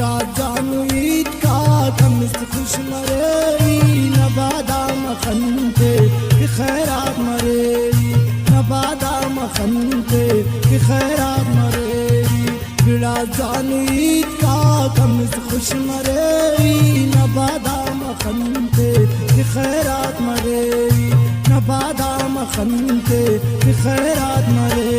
गिड़ा जानू ईद का कमिस खुश मरे नबादा मखनते खैरात मरे नबादा मखनते खैरात मरे गिड़ा जानू ईद का कमिस खुश मरे नबादा मखनते खैरात मरे नबादा मखनते खैरात मरे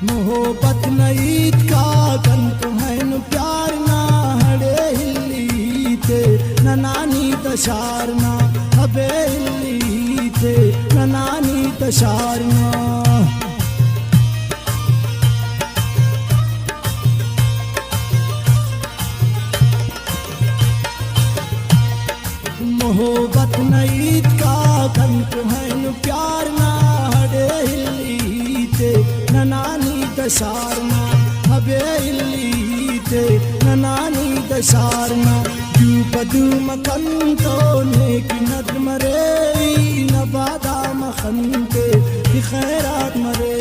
मोहब्बत नईद का गन तुम्हें प्यार ना हड़े हिल्ली थे नानी तशारना हबे हिल्ली थे नानी तशारना मोहब्बत नईद का गन तुम्हें प्यार ना हड़े हिल्ली थे नानी दशारना हबे इल्ली थे नानी दशारना क्यों बदू मकन तो नेक नद मरे नबादा मखनते खैरात मरे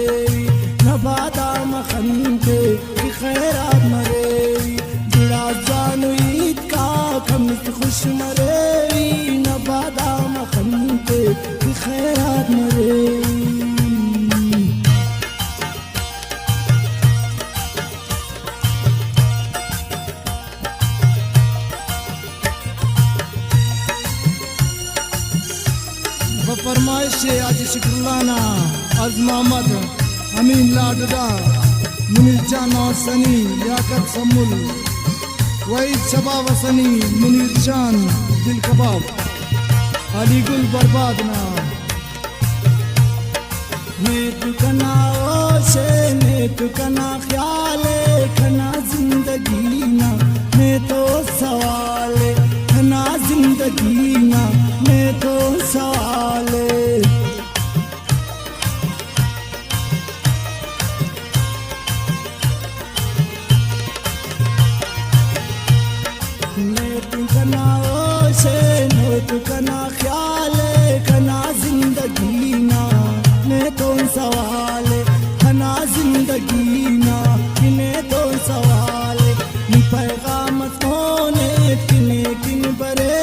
नबादा मखनते खैरात मरे जुड़ा जानू ईद का खमिस खुश मरे नबादा मखनते खैरात मरे फरमाइश से आज शुक्राना आज मोहम्मद अमीन लाडा मुनीर जान सनी लियाकत सम्मुल वहीद शबाब वसनी मुनीर जान दिल कबाब अली गुल बर्बाद ना नेतु कना ओशे नेतु कना ख्याले खना जिंदगी ना मैं तो सवाले खना जिंदगी ना मैं तो सवाले नेतु कना ओशे नेतु कना ख्याले खना जिंदगी ना मैं तो सवाले खना जिंदगी ना मैं तो सवाले पैगाम तोने किने किन बरे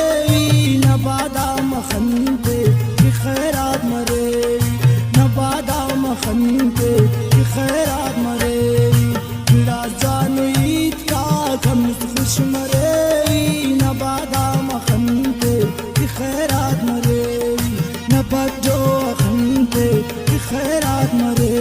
नबादा मखनते खैरात मरे नबादा मखनते खैरात मरे गिड़ा जानू ईद का खमिस खुश मरे नबादा मखनते खैरात मरे नबजो खनते खैरात मरे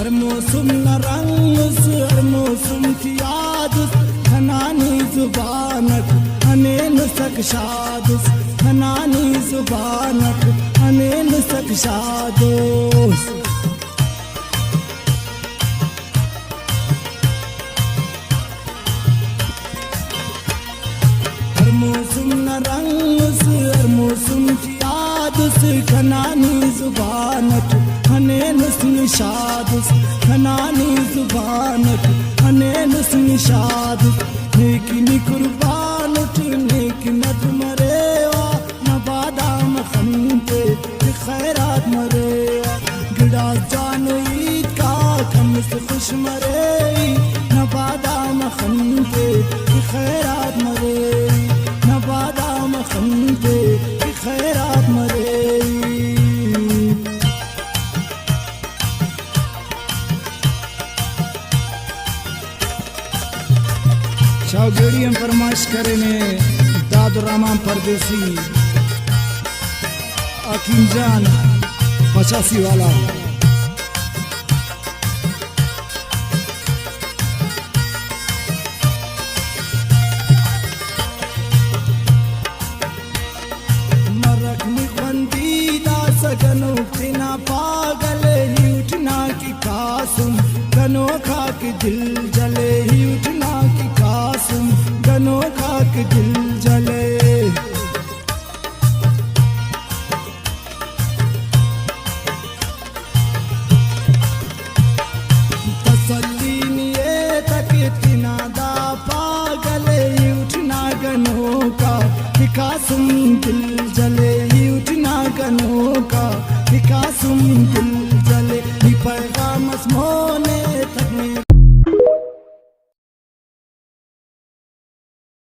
हर मौसम न रंग हर मौसम की आदत खनानी जुबानक अने नुसक शादुस खनानी जुबानक अने नुसक शादुस हर मौसम न रंग हर मौसम की आदत खनानी जुबानक हने नुस्न शादुस खनानी जुबानक हने नुस्न शादुस नेकी कुर्बान नेक नद मरेवा नबादा मखनते खैरात मरेवा गिड़ा जानू ईद का खमिस खुश मरे नबादा मखनते खैरात मरे नबादा मखनते खैरात मरे शाहगढ़ी हम फरमाइश करे ने दादुर रहमान परदेसी हकीम जान 85 वाला। गनो बिना पागल ही उठना की कासुम गनो खाक दिल जले ही उठना की कासुम गनो खाक दिल जले। तसल्ली निये तक तिना दा पागल ही उठना गनो का कासुम दिल जले ही उठना गनो का कासुम दिल जले। पैगाम मोने